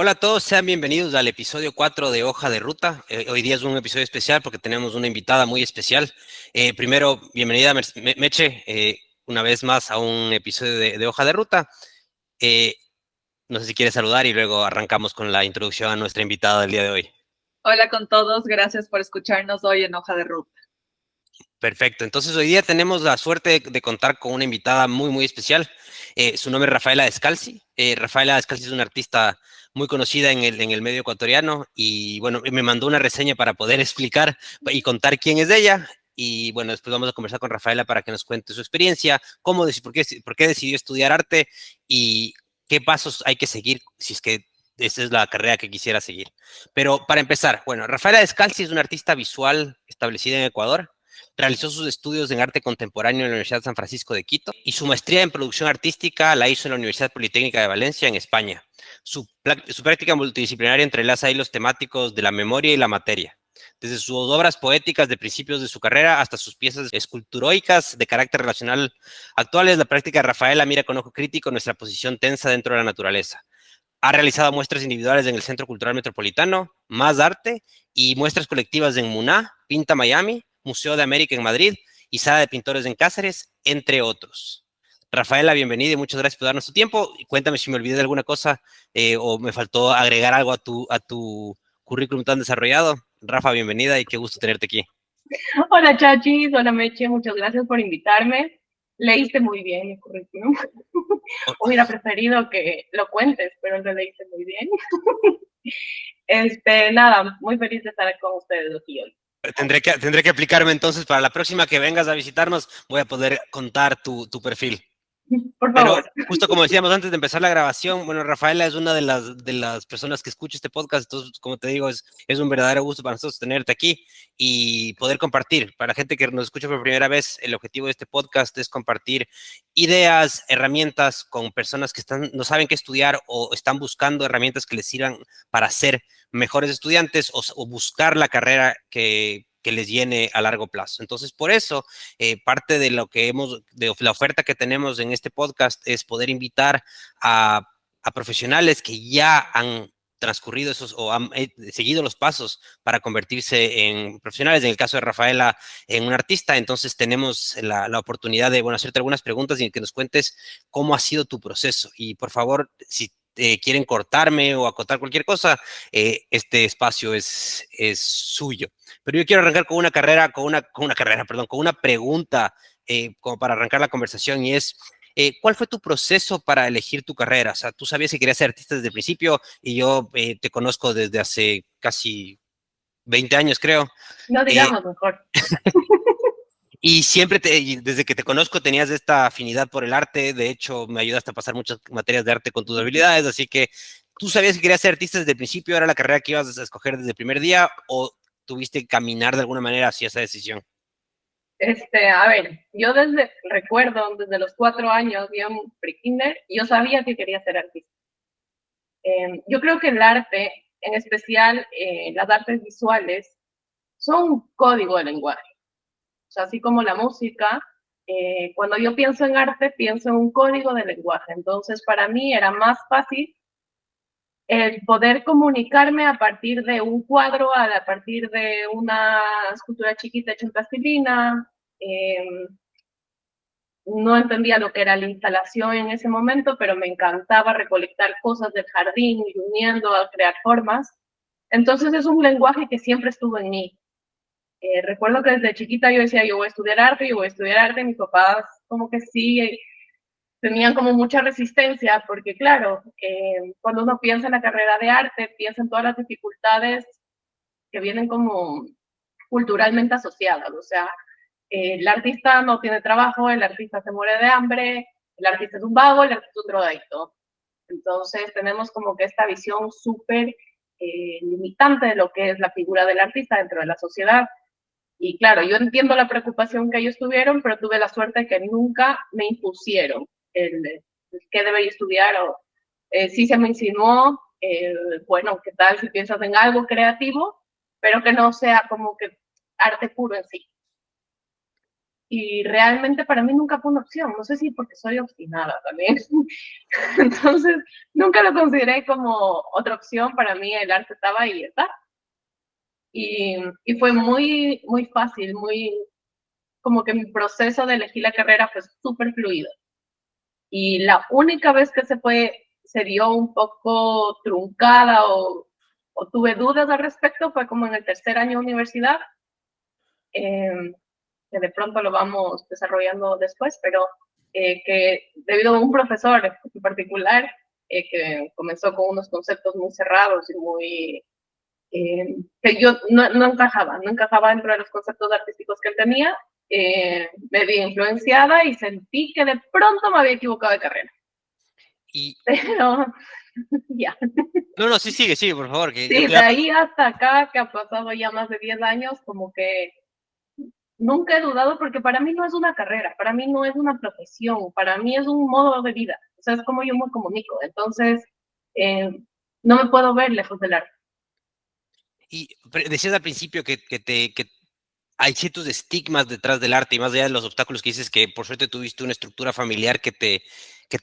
Hola a todos, sean bienvenidos al episodio 4 de Hoja de Ruta. Hoy día es un episodio especial porque tenemos una invitada muy especial. Primero, bienvenida Meche, una vez más a un episodio de Hoja de Ruta. Eh, no sé si quieres saludar y luego arrancamos con la introducción a nuestra invitada del día de hoy. Hola con todos, gracias por escucharnos hoy en Hoja de Ruta. Perfecto, entonces hoy día tenemos la suerte de contar con una invitada muy especial. Su nombre es Rafaela Descalzi. Rafaela Descalzi es una artista muy conocida en el medio ecuatoriano y bueno, me mandó una reseña para poder explicar y contar quién es ella. Y bueno, después vamos a conversar con Rafaela para que nos cuente su experiencia, por qué decidió estudiar arte y qué pasos hay que seguir si es que esa es la carrera que quisiera seguir. Pero para empezar, bueno, Rafaela Descalzi es una artista visual establecida en Ecuador. Realizó sus estudios en arte contemporáneo en la Universidad de San Francisco de Quito y su maestría en producción artística la hizo en la Universidad Politécnica de Valencia, en España. Su práctica multidisciplinaria entrelaza hilos temáticos de la memoria y la materia. Desde sus obras poéticas de principios de su carrera hasta sus piezas esculturoicas de carácter relacional actuales, la práctica de Rafaela mira con ojo crítico nuestra posición tensa dentro de la naturaleza. Ha realizado muestras individuales en el Centro Cultural Metropolitano, Más Arte, y muestras colectivas en MUNA, Pinta Miami, Museo de América en Madrid y Sala de Pintores en Cáceres, entre otros. Rafaela, bienvenida y muchas gracias por darnos tu tiempo. Cuéntame si me olvidé de alguna cosa o me faltó agregar algo a tu currículum tan desarrollado. Rafa, bienvenida y qué gusto tenerte aquí. Hola Chachis, hola Meche, muchas gracias por invitarme. Leíste muy bien mi currículum. Hubiera preferido que lo cuentes, pero lo leíste muy bien. Nada, muy feliz de estar con ustedes aquí hoy. Tendré que aplicarme entonces para la próxima que vengas a visitarnos, voy a poder contar tu perfil. Por Pero favor. justo como decíamos antes de empezar la grabación, bueno, Rafaela es una de las personas que escucha este podcast, entonces, como te digo, es un verdadero gusto para nosotros tenerte aquí y poder compartir. Para la gente que nos escucha por primera vez, el objetivo de este podcast es compartir ideas, herramientas con personas que no saben qué estudiar o están buscando herramientas que les sirvan para ser mejores estudiantes o buscar la carrera que les llene a largo plazo. Entonces, por eso parte de lo que de la oferta que tenemos en este podcast es poder invitar a profesionales que ya han transcurrido esos o han seguido los pasos para convertirse en profesionales. En el caso de Rafaela, en un artista, entonces tenemos la oportunidad de, bueno, hacerte algunas preguntas y que nos cuentes cómo ha sido tu proceso. Y por favor, si quieren cortarme o acotar cualquier cosa, este espacio es suyo. Pero yo quiero arrancar con una carrera, perdón, con una pregunta como para arrancar la conversación y es, ¿cuál fue tu proceso para elegir tu carrera? O sea, tú sabías que querías ser artista desde el principio y yo te conozco desde hace casi 20 años, creo. No Eh, digamos mejor. y y desde que te conozco tenías esta afinidad por el arte, de hecho me ayudaste a pasar muchas materias de arte con tus habilidades, así que tú sabías que querías ser artista desde el principio, ¿era la carrera que ibas a escoger desde el primer día o tuviste que caminar de alguna manera hacia esa decisión? A ver, yo recuerdo, desde los 4 años, yo en pre-kinder, yo sabía que quería ser artista. Yo creo que el arte, en especial las artes visuales, son un código de lenguaje. O sea, así como la música, cuando yo pienso en arte, pienso en un código de lenguaje. Entonces, para mí era más fácil el poder comunicarme a partir de un cuadro, a partir de una escultura chiquita hecha en plastilina. Eh, no entendía lo que era la instalación en ese momento, pero me encantaba recolectar cosas del jardín y uniendo a crear formas. Entonces es un lenguaje que siempre estuvo en mí. Recuerdo que desde chiquita yo decía, yo voy a estudiar arte, yo voy a estudiar arte. Mis papás como que sí, tenían como mucha resistencia, porque claro, cuando uno piensa en la carrera de arte, piensa en todas las dificultades que vienen como culturalmente asociadas. O sea, el artista no tiene trabajo, el artista se muere de hambre, el artista es un vago, el artista es un drogadicto. Entonces tenemos como que esta visión súper limitante de lo que es la figura del artista dentro de la sociedad. Y claro, yo entiendo la preocupación que ellos tuvieron, pero tuve la suerte de que nunca me impusieron el qué debería estudiar o sí se me insinuó, bueno, ¿qué tal si piensas en algo creativo, pero que no sea como que arte puro en sí? y realmente para mí nunca fue una opción, no sé si porque soy obstinada también, entonces nunca lo consideré como otra opción, para mí el arte estaba ahí y está. Y fue muy, muy fácil, muy, como que mi proceso de elegir la carrera fue súper fluido. Y la única vez que se dio un poco truncada o tuve dudas al respecto fue como en el tercer año de universidad, que de pronto lo vamos desarrollando después, pero que debido a un profesor en particular que comenzó con unos conceptos muy cerrados y muy que yo no encajaba dentro de los conceptos artísticos que él tenía, me vi influenciada y sentí que de pronto me había equivocado de carrera. Y, Pero ya. no, no, sí, sigue, por favor. Que Sí, de ahí hasta acá, que ha pasado ya más de 10 años, como que nunca he dudado porque para mí no es una carrera, para mí no es una profesión, para mí es un modo de vida. O sea, es como yo me comunico. Entonces, eh, no me puedo ver lejos del arte. y decías al principio que hay ciertos estigmas detrás del arte y más allá de los obstáculos que dices que por suerte tuviste una estructura familiar que te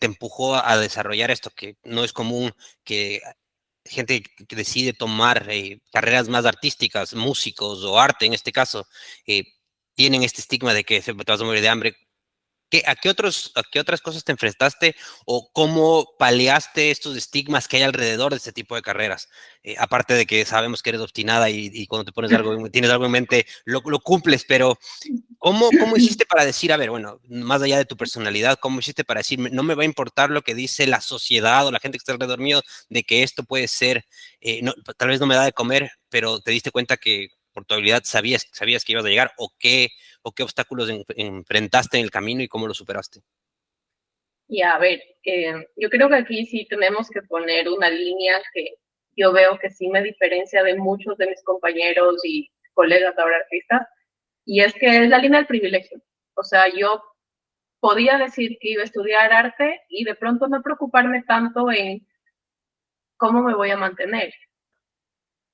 empujó a desarrollar esto, que no es común que gente que decide tomar carreras más artísticas, músicos o arte en este caso, eh, tienen este estigma de que te vas a morir de hambre. ¿A qué otras cosas te enfrentaste o cómo paliaste estos estigmas que hay alrededor de este tipo de carreras? Aparte de que sabemos que eres obstinada y cuando te pones algo, tienes algo en mente, lo cumples, pero ¿cómo hiciste para decir, a ver, bueno, más allá de tu personalidad, cómo hiciste para decir, no me va a importar lo que dice la sociedad o la gente que está alrededor mío de que esto puede ser, tal vez no me da de comer, pero te diste cuenta que por tu habilidad sabías que ibas a llegar o qué obstáculos enfrentaste en el camino y cómo lo superaste? Y a ver, yo creo que aquí sí tenemos que poner una línea que yo veo que sí me diferencia de muchos de mis compañeros y colegas ahora artistas, y es que es la línea del privilegio. O sea, yo podía decir que iba a estudiar arte y de pronto no preocuparme tanto en cómo me voy a mantener.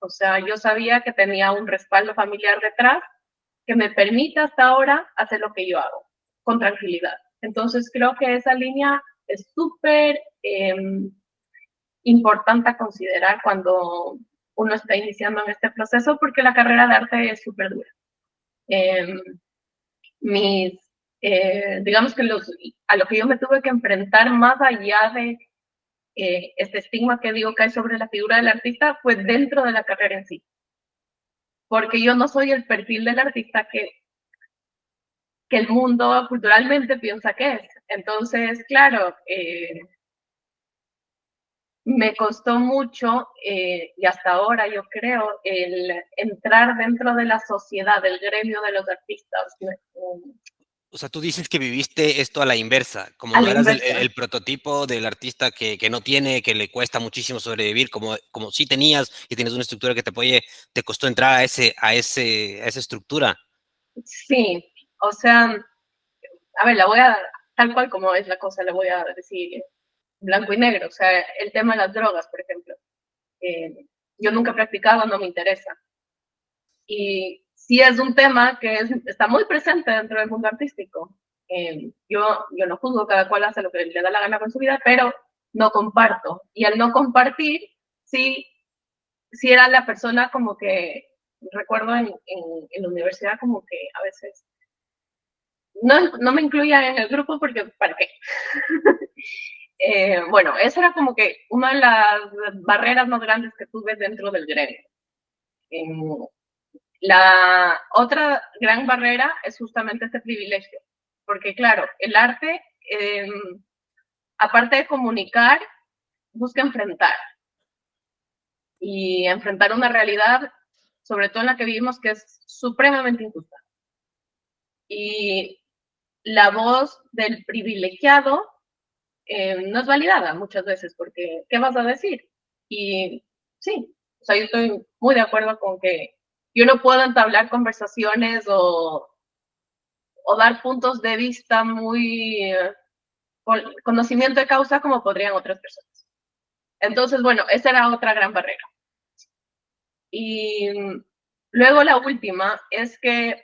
O sea, yo sabía que tenía un respaldo familiar detrás que me permite hasta ahora hacer lo que yo hago con tranquilidad. Entonces creo que esa línea es súper importante a considerar cuando uno está iniciando en este proceso porque la carrera de arte es súper dura. Eh, mis, digamos que a lo que yo me tuve que enfrentar más allá de este estigma que digo que hay sobre la figura del artista fue dentro de la carrera en sí, porque yo no soy el perfil del artista que el mundo culturalmente piensa que es. Entonces, claro, me costó mucho y hasta ahora yo creo el entrar dentro de la sociedad, del gremio de los artistas. O sea, tú dices que viviste esto a la inversa, como A no la eras inversa. el prototipo del artista que no tiene, que le cuesta muchísimo sobrevivir, como sí tenías y tienes una estructura que te apoye, te costó entrar a esa estructura. Sí, o sea, a ver, la voy a, tal cual como es la cosa, la voy a decir blanco y negro. O sea, el tema de las drogas, por ejemplo. Yo nunca he practicado, no me interesa. Y sí es un tema que está muy presente dentro del mundo artístico. Yo no juzgo, cada cual hace lo que le da la gana con su vida, pero no comparto. Y al no compartir, sí, sí era la persona como que, recuerdo en la universidad como que a veces no me incluía en el grupo porque, ¿para qué? Bueno, esa era como que una de las barreras más grandes que tuve dentro del gremio. Eh, la otra gran barrera es justamente este privilegio, porque claro, el arte, aparte de comunicar, busca enfrentar y enfrentar una realidad, sobre todo en la que vivimos, que es supremamente injusta. Y la voz del privilegiado no es validada muchas veces, porque ¿qué vas a decir? Y sí, o sea, yo estoy muy de acuerdo con que yo no puedo entablar conversaciones o dar puntos de vista muy con conocimiento de causa como podrían otras personas. Entonces, bueno, esa era otra gran barrera. Y luego la última es que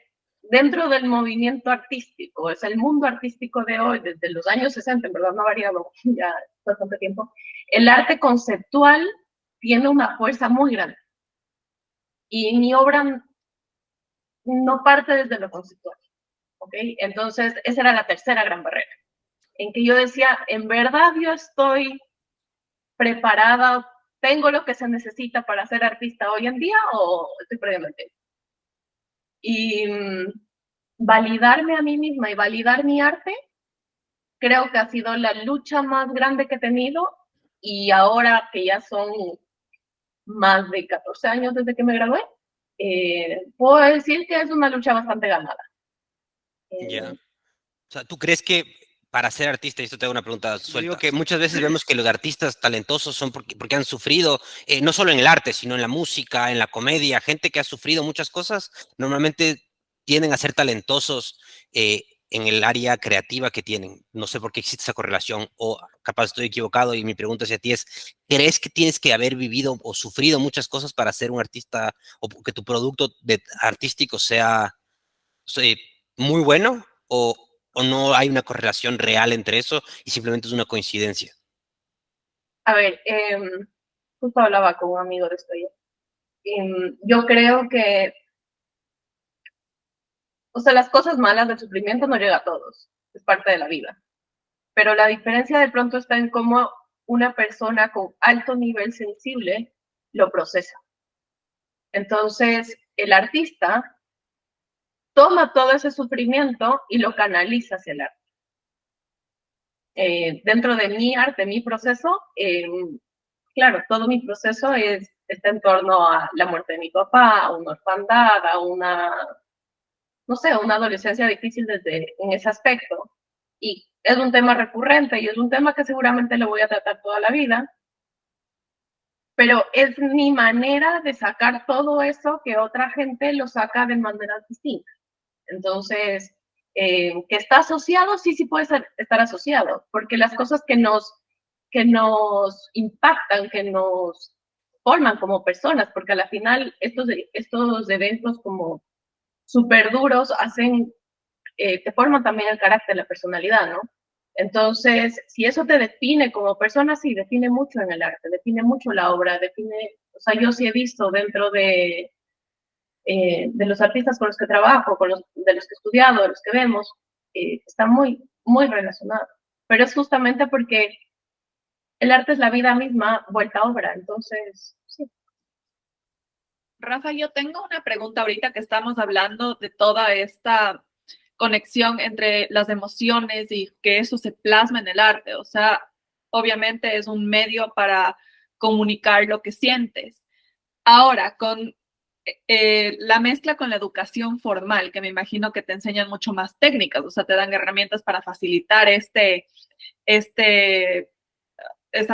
dentro del movimiento artístico, es el mundo artístico de hoy, desde los años 60, en verdad no ha variado ya bastante tiempo, el arte conceptual tiene una fuerza muy grande. Y mi obra no parte desde lo conceptual, ¿ok? Entonces, esa era la tercera gran barrera, en que yo decía, ¿en verdad yo estoy preparada, tengo lo que se necesita para ser artista hoy en día o estoy perdiendo el tiempo? Y validarme a mí misma y validar mi arte, creo que ha sido la lucha más grande que he tenido, y ahora que ya son más de 14 años desde que me gradué, puedo decir que es una lucha bastante ganada. Ya. O sea, ¿tú crees que para ser artista, y esto te hago una pregunta suelta, digo que muchas veces vemos que los artistas talentosos son porque han sufrido, no solo en el arte, sino en la música, en la comedia, gente que ha sufrido muchas cosas, normalmente tienden a ser talentosos en el área creativa que tienen? No sé por qué existe esa correlación, o capaz estoy equivocado, y mi pregunta hacia ti es, ¿crees que tienes que haber vivido o sufrido muchas cosas para ser un artista, o que tu producto artístico sea eh, muy bueno, o no hay una correlación real entre eso y simplemente es una coincidencia? A ver, justo hablaba con un amigo de esto ya. Yo creo que, o sea, las cosas malas del sufrimiento no llega a todos, es parte de la vida. Pero la diferencia de pronto está en cómo una persona con alto nivel sensible lo procesa. Entonces, el artista toma todo ese sufrimiento y lo canaliza hacia el arte. Dentro de mi arte, mi proceso, claro, todo mi proceso está en torno a la muerte de mi papá, a una orfandad, a una, no sé, una adolescencia difícil en ese aspecto. Y es un tema recurrente y es un tema que seguramente lo voy a tratar toda la vida, pero es mi manera de sacar todo eso que otra gente lo saca de maneras distintas. Entonces, que está asociado, sí, sí puede estar asociado, porque las cosas que nos impactan, que nos forman como personas, porque a la final estos eventos como súper duros hacen, te forman también el carácter, la personalidad, ¿no? Entonces, si eso te define como persona, sí, define mucho en el arte, define mucho la obra, define, o sea, yo sí he visto dentro de los artistas con los que trabajo, de los que he estudiado, de los que vemos, está muy, muy relacionado. Pero es justamente porque el arte es la vida misma vuelta a obra, entonces, sí. Rafa, yo tengo una pregunta ahorita que estamos hablando de toda esta conexión entre las emociones y que eso se plasma en el arte. O sea, obviamente es un medio para comunicar lo que sientes. Ahora, con la mezcla con la educación formal, que me imagino que te enseñan mucho más técnicas, o sea, te dan herramientas para facilitar esta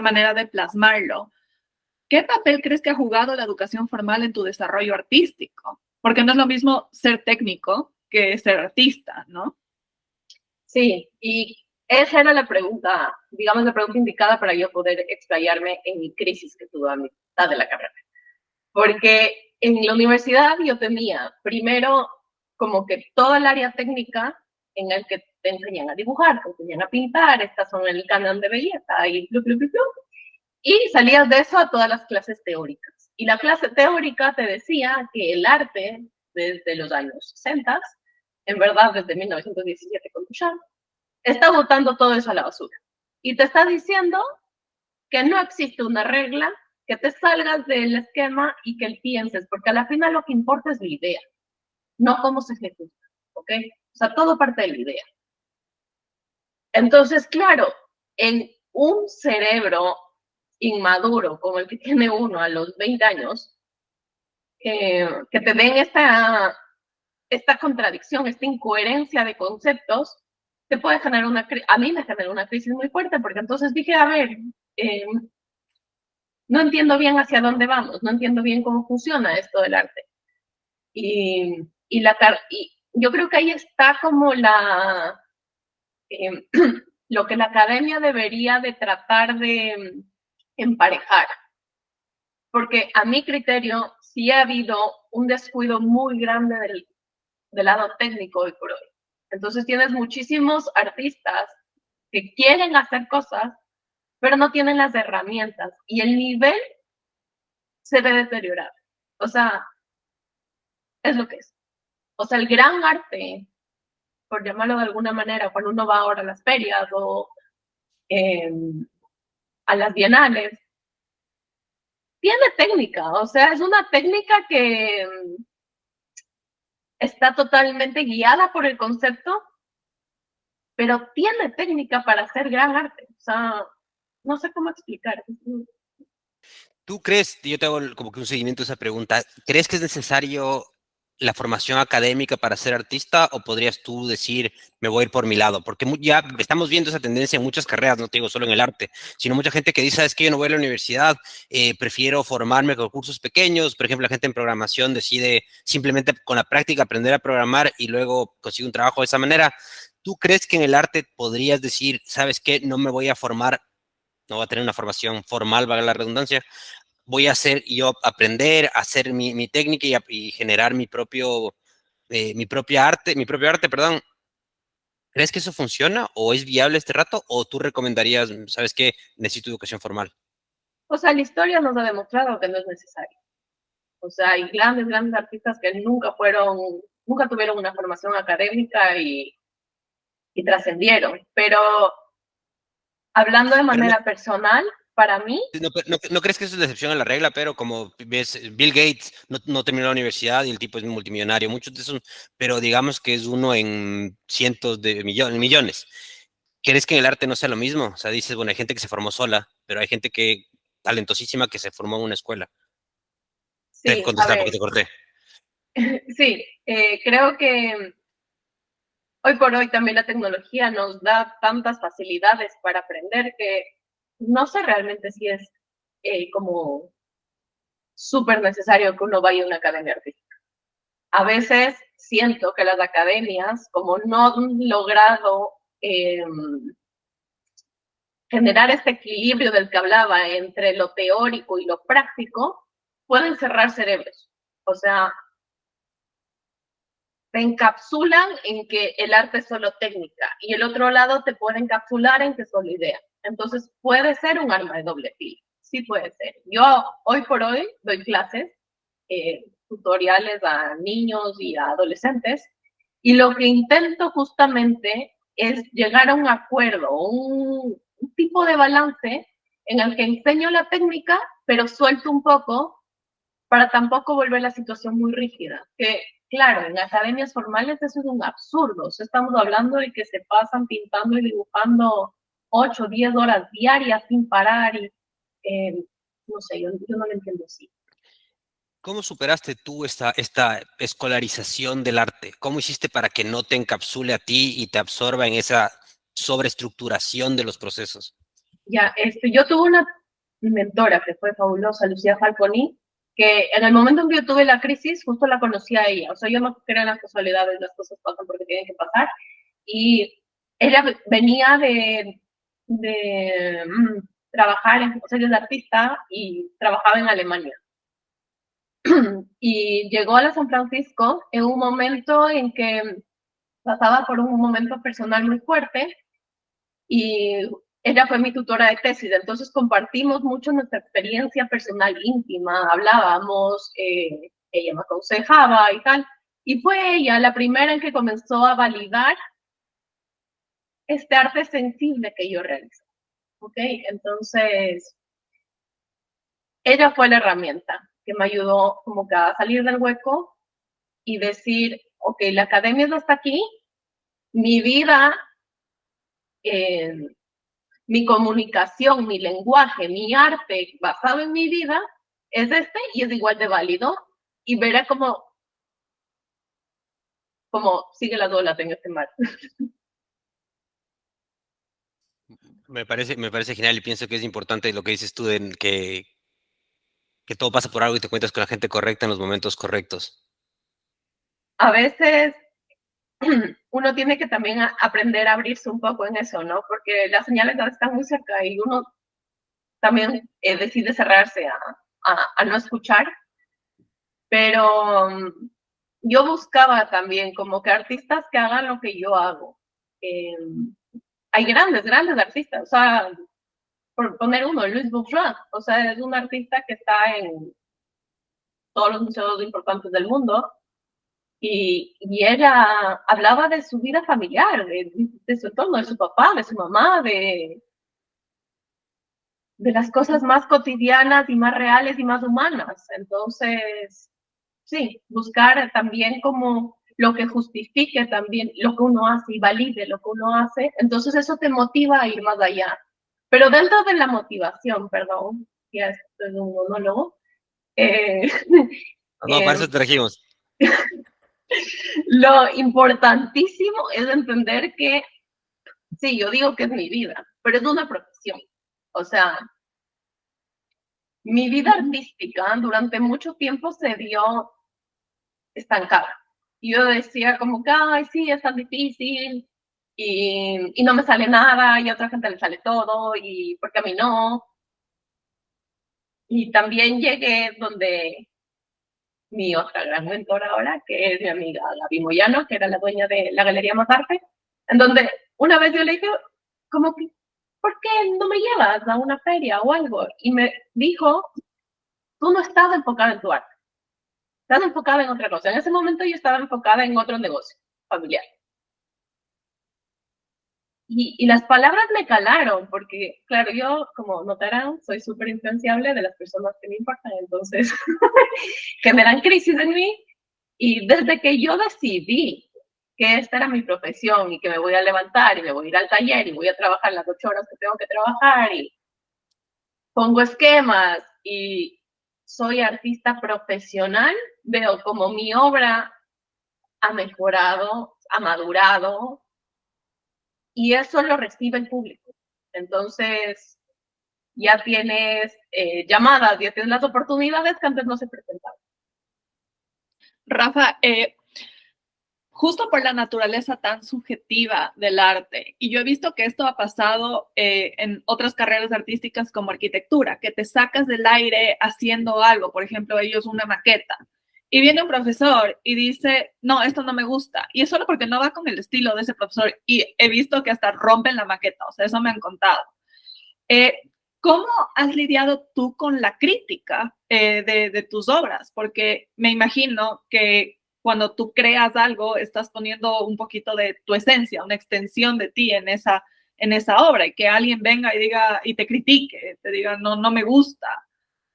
manera de plasmarlo. ¿Qué papel crees que ha jugado la educación formal en tu desarrollo artístico? Porque no es lo mismo ser técnico que ser artista, ¿no? Sí, y esa era la pregunta, digamos, la pregunta indicada para yo poder explayarme en mi crisis que tuve a mitad de la carrera. Porque en la universidad yo tenía primero como que toda el área técnica en el que te enseñan a dibujar, te enseñan a pintar, estas son el canon de belleza y blu, blu, blu, blu. Y salías de eso a todas las clases teóricas. Y la clase teórica te decía que el arte, desde los años 60, en verdad desde 1917 con Duchamp, está botando todo eso a la basura. Y te está diciendo que no existe una regla, que te salgas del esquema y que pienses, porque a la final lo que importa es la idea, no cómo se ejecuta, ¿ok? O sea, todo parte de la idea. Entonces, claro, en un cerebro inmaduro como el que tiene uno a los 20 años, que te den esta contradicción, esta incoherencia de conceptos, te puede generar a mí me generó una crisis muy fuerte, porque entonces dije, a ver, no entiendo bien hacia dónde vamos, no entiendo bien cómo funciona esto del arte. Y, y yo creo que ahí está como eh, lo que la academia debería de tratar de emparejar. Porque a mi criterio sí ha habido un descuido muy grande del lado técnico hoy por hoy. Entonces tienes muchísimos artistas que quieren hacer cosas, pero no tienen las herramientas y el nivel se ve deteriorado. O sea, es lo que es. O sea, el gran arte, por llamarlo de alguna manera, cuando uno va ahora a las ferias o eh, a las bienales, tiene técnica, o sea, es una técnica que está totalmente guiada por el concepto, pero tiene técnica para hacer gran arte. O sea, no sé cómo explicar. ¿Tú crees, yo te hago como que un seguimiento a esa pregunta, ¿crees que es necesario la formación académica para ser artista o podrías tú decir, me voy a ir por mi lado? Porque ya estamos viendo esa tendencia en muchas carreras, no te digo solo en el arte, sino mucha gente que dice, es que yo no voy a la universidad, prefiero formarme con cursos pequeños. Por ejemplo, la gente en programación decide simplemente con la práctica aprender a programar y luego consigue un trabajo de esa manera. ¿Tú crees que en el arte podrías decir, sabes qué, no me voy a formar, no voy a tener una formación formal, valga la redundancia, voy a hacer yo aprender, a hacer mi técnica y generar mi propio arte, perdón? ¿Crees que eso funciona o es viable este rato? ¿O tú recomendarías, sabes qué, necesito educación formal? O sea, la historia nos ha demostrado que no es necesario. O sea, hay grandes, grandes artistas que nunca tuvieron una formación académica y trascendieron. Pero hablando de Pero manera personal, para mí, no crees que eso es la excepción a la regla, pero como ves, Bill Gates no terminó la universidad y el tipo es multimillonario, muchos de esos, pero digamos que es uno en cientos de millones. ¿Crees que en el arte no sea lo mismo? O sea, dices, bueno, hay gente que se formó sola, pero hay gente que talentosísima que se formó en una escuela. Te sí, a contestar porque ver, te corté. sí, creo que hoy por hoy también la tecnología nos da tantas facilidades para aprender que no sé realmente si es como súper necesario que uno vaya a una academia artística. A veces siento que las academias, como no han logrado generar este equilibrio del que hablaba entre lo teórico y lo práctico, pueden cerrar cerebros. O sea, te encapsulan en que el arte es solo técnica y el otro lado te puede encapsular en que es solo idea. Entonces puede ser un arma de doble filo, sí puede ser. Yo hoy por hoy doy clases, tutoriales a niños y a adolescentes y lo que intento justamente es llegar a un acuerdo, un tipo de balance en el que enseño la técnica, pero suelto un poco para tampoco volver la situación muy rígida. Que, claro, en academias formales eso es un absurdo. O sea, estamos hablando de que se pasan pintando y dibujando 8 o 10 horas diarias sin parar y no sé, yo no lo entiendo así. ¿Cómo superaste tú esta escolarización del arte? ¿Cómo hiciste para que no te encapsule a ti y te absorba en esa sobreestructuración de los procesos? Ya, yo tuve una mentora que fue fabulosa, Lucía Falconi, que en el momento en que yo tuve la crisis, justo la conocí a ella. O sea, yo no creo en las casualidades, las cosas pasan porque tienen que pasar. Y ella venía de trabajar, o sea, ella es artista y trabajaba en Alemania. Y llegó a la San Francisco en un momento en que pasaba por un momento personal muy fuerte y ella fue mi tutora de tesis, entonces compartimos mucho nuestra experiencia personal íntima, hablábamos, ella me aconsejaba y tal, y fue ella la primera en que comenzó a validar este arte sensible que yo realizo, ¿ok? Entonces, ella fue la herramienta que me ayudó como que a salir del hueco y decir, ok, la academia no está aquí, mi vida, eh, mi comunicación, mi lenguaje, mi arte basado en mi vida es este y es igual de válido y verá cómo sigue las olas en este mar. Me parece genial y pienso que es importante lo que dices tú de que todo pasa por algo y te cuentas con la gente correcta en los momentos correctos. A veces uno tiene que también aprender a abrirse un poco en eso, ¿no? Porque las señales están muy cerca y uno también decide cerrarse a no escuchar, pero yo buscaba también como que artistas que hagan lo que yo hago. Hay grandes artistas, o sea, por poner uno, Louis Bourgeois, o sea, es un artista que está en todos los museos importantes del mundo, y ella hablaba de su vida familiar, de su entorno, de su papá, de su mamá, de las cosas más cotidianas y más reales y más humanas. Entonces, sí, buscar también como lo que justifique también lo que uno hace y valide lo que uno hace. Entonces eso te motiva a ir más allá. Pero dentro de la motivación, perdón, ya esto es un monólogo, No, para eso te trajimos. lo importantísimo es entender que, sí, yo digo que es mi vida, pero es una profesión. O sea, mi vida artística durante mucho tiempo se vio estancada. Y yo decía como que, ay, sí, es tan difícil y no me sale nada y a otra gente le sale todo y porque a mí no. Y también llegué donde mi otra gran mentora ahora, que es mi amiga Gaby Moyano, que era la dueña de la Galería Más Arte, en donde una vez yo le dije, como que, ¿por qué no me llevas a una feria o algo? Y me dijo, tú no estás enfocada en tu arte, estás enfocada en otra cosa. En ese momento yo estaba enfocada en otro negocio familiar. Y las palabras me calaron, porque, claro, yo, como notarán, soy súper influenciable de las personas que me importan, entonces generan crisis en mí. Y desde que yo decidí que esta era mi profesión y que me voy a levantar y me voy a ir al taller y voy a trabajar las 8 horas que tengo que trabajar y pongo esquemas y soy artista profesional, veo como mi obra ha mejorado, ha madurado, y eso lo recibe el público. Entonces, ya tienes llamadas, ya tienes las oportunidades que antes no se presentaban. Rafa, justo por la naturaleza tan subjetiva del arte, y yo he visto que esto ha pasado en otras carreras artísticas como arquitectura, que te sacas del aire haciendo algo, por ejemplo, ellos una maqueta, y viene un profesor y dice, no, esto no me gusta, y es solo porque no va con el estilo de ese profesor, y he visto que hasta rompen la maqueta, o sea, eso me han contado. ¿Cómo has lidiado tú con la crítica de tus obras? Porque me imagino que cuando tú creas algo, estás poniendo un poquito de tu esencia, una extensión de ti en esa obra, y que alguien venga y diga y te critique, te diga, no me gusta.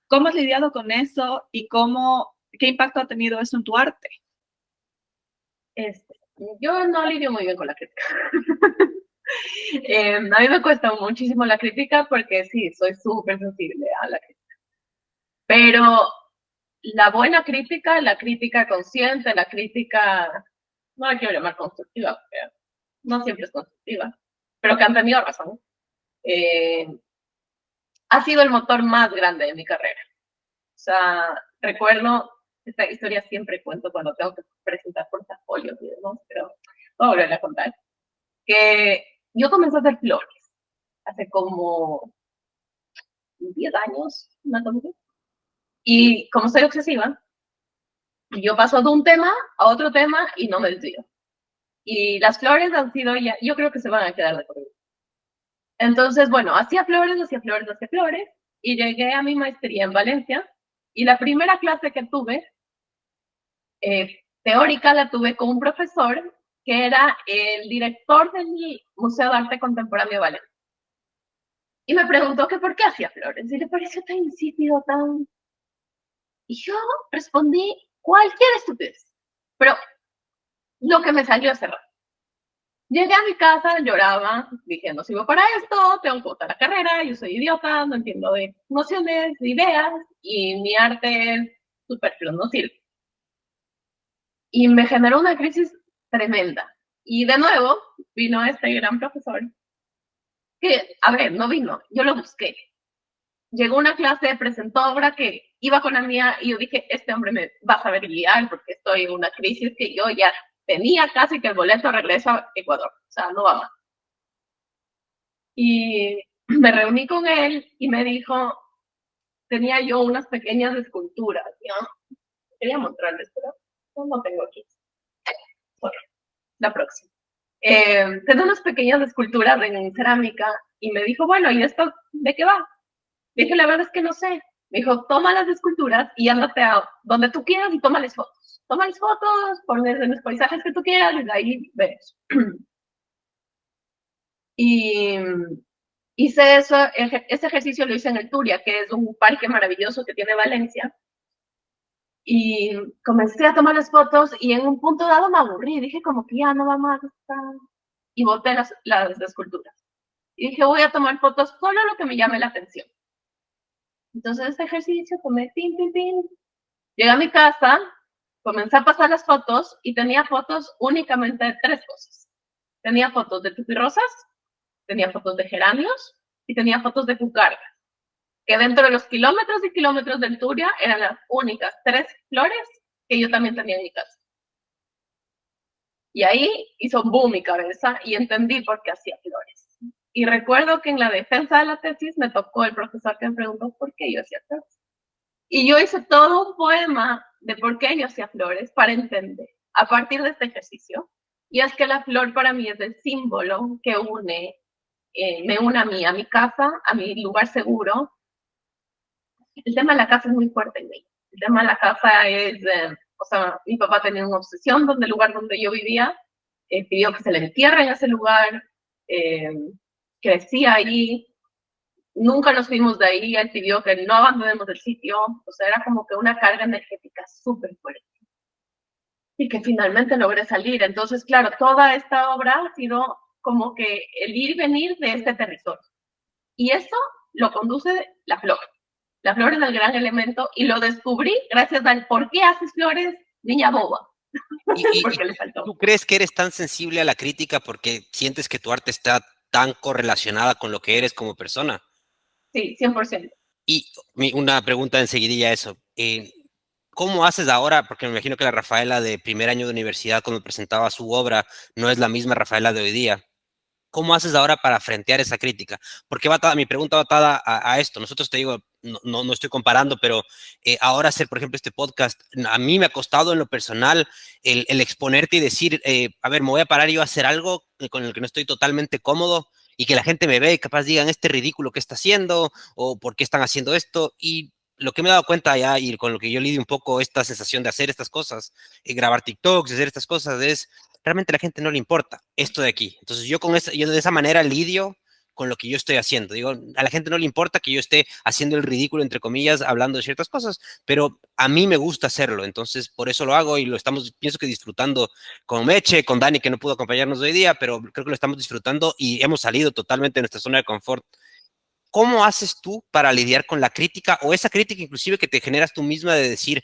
¿Cómo has lidiado con eso y qué impacto ha tenido eso en tu arte? Yo no lidio muy bien con la crítica. A mí me cuesta muchísimo la crítica porque sí, soy súper sensible a la crítica. Pero la buena crítica, la crítica consciente, la crítica, no la quiero llamar constructiva, porque no siempre es constructiva, pero que han tenido razón, ha sido el motor más grande de mi carrera. O sea, recuerdo, esta historia siempre cuento cuando tengo que presentar portafolios y demás, pero voy a volver a contar, que yo comencé a hacer flores hace como 10 años, más o menos, y como soy obsesiva, yo paso de un tema a otro tema y no me desvío. Y las flores han sido ya, yo creo que se van a quedar de por vida. Entonces, bueno, hacía flores, y llegué a mi maestría en Valencia, y la primera clase que tuve, teórica, la tuve con un profesor que era el director del Museo de Arte Contemporáneo de Valencia. Y me preguntó que por qué hacía flores, y le pareció tan insípido, tan... Y yo respondí cualquier estupidez, pero lo que me salió hace rato. Llegué a mi casa, lloraba, dije, no sirvo para esto, tengo que botar la carrera, yo soy idiota, no entiendo de nociones, de ideas, y mi arte es superfluo, no sirve. Y me generó una crisis tremenda. Y de nuevo vino este gran profesor, que, a ver, no vino, yo lo busqué. Llegó una clase, presentó obra que iba con la mía, y yo dije, este hombre me va a saber guiar, porque estoy en una crisis que yo ya tenía casi que el boleto de regreso a Ecuador, o sea, no va más. Y me reuní con él y me dijo, tenía yo unas pequeñas esculturas, ¿no? Quería mostrarles, pero no tengo aquí. Bueno, la próxima. Tengo unas pequeñas esculturas en cerámica y me dijo, bueno, ¿y esto de qué va? Dije, la verdad es que no sé. Me dijo, toma las esculturas y ándate a donde tú quieras y tómales fotos. Tómales fotos, ponles en los paisajes que tú quieras y de ahí ves. Y hice eso, ese ejercicio lo hice en el Turia, que es un parque maravilloso que tiene Valencia. Y comencé a tomar las fotos y en un punto dado me aburrí. Dije como que ya no va más. Y boté las esculturas. Y dije, voy a tomar fotos solo lo que me llame la atención. Entonces este ejercicio tomé pin, pin, pin. Llegué a mi casa, comencé a pasar las fotos y tenía fotos únicamente de 3 cosas. Tenía fotos de tupirrosas, tenía fotos de geranios y tenía fotos de cucardas, que dentro de los kilómetros y kilómetros del Turia eran las únicas 3 flores que yo también tenía en mi casa. Y ahí hizo boom mi cabeza y entendí por qué hacía flores. Y recuerdo que en la defensa de la tesis me tocó el profesor que me preguntó por qué yo hacía flores. Y yo hice todo un poema de por qué yo hacía flores para entender a partir de este ejercicio. Y es que la flor para mí es el símbolo que me une a mí, a mi casa, a mi lugar seguro. El tema de la casa es muy fuerte en mí. El tema de la casa es, o sea, mi papá tenía una obsesión donde el lugar donde yo vivía, pidió que se le entierre en ese lugar, crecí ahí, nunca nos fuimos de ahí, él pidió que no abandonemos el sitio, o sea, era como que una carga energética súper fuerte. Y que finalmente logré salir. Entonces, claro, toda esta obra ha sido como que el ir y venir de este territorio. Y eso lo conduce la flor. La flor es el gran elemento y lo descubrí gracias al ¿por qué haces flores, niña boba? Porque le faltó. ¿Tú crees que eres tan sensible a la crítica porque sientes que tu arte está tan correlacionada con lo que eres como persona? Sí, 100%. Y una pregunta enseguidilla eso. ¿Cómo haces ahora? Porque me imagino que la Rafaela de primer año de universidad, cuando presentaba su obra, no es la misma Rafaela de hoy día. ¿Cómo haces ahora para frentear esa crítica? Porque mi pregunta va atada a esto. Nosotros, te digo, no estoy comparando, pero ahora hacer, por ejemplo, este podcast, a mí me ha costado en lo personal el exponerte y decir, a ver, me voy a parar y yo a hacer algo con el que no estoy totalmente cómodo y que la gente me ve y capaz digan, este ridículo que está haciendo o por qué están haciendo esto. Y lo que me he dado cuenta ya y con lo que yo lidio un poco esta sensación de hacer estas cosas, grabar TikToks, hacer estas cosas, es realmente a la gente no le importa esto de aquí. Entonces yo de esa manera lidio con lo que yo estoy haciendo. Digo, a la gente no le importa que yo esté haciendo el ridículo, entre comillas, hablando de ciertas cosas, pero a mí me gusta hacerlo. Entonces por eso lo hago y lo estamos, pienso que disfrutando con Meche, con Dani, que no pudo acompañarnos hoy día, pero creo que lo estamos disfrutando y hemos salido totalmente de nuestra zona de confort. ¿Cómo haces tú para lidiar con la crítica o esa crítica inclusive que te generas tú misma de decir,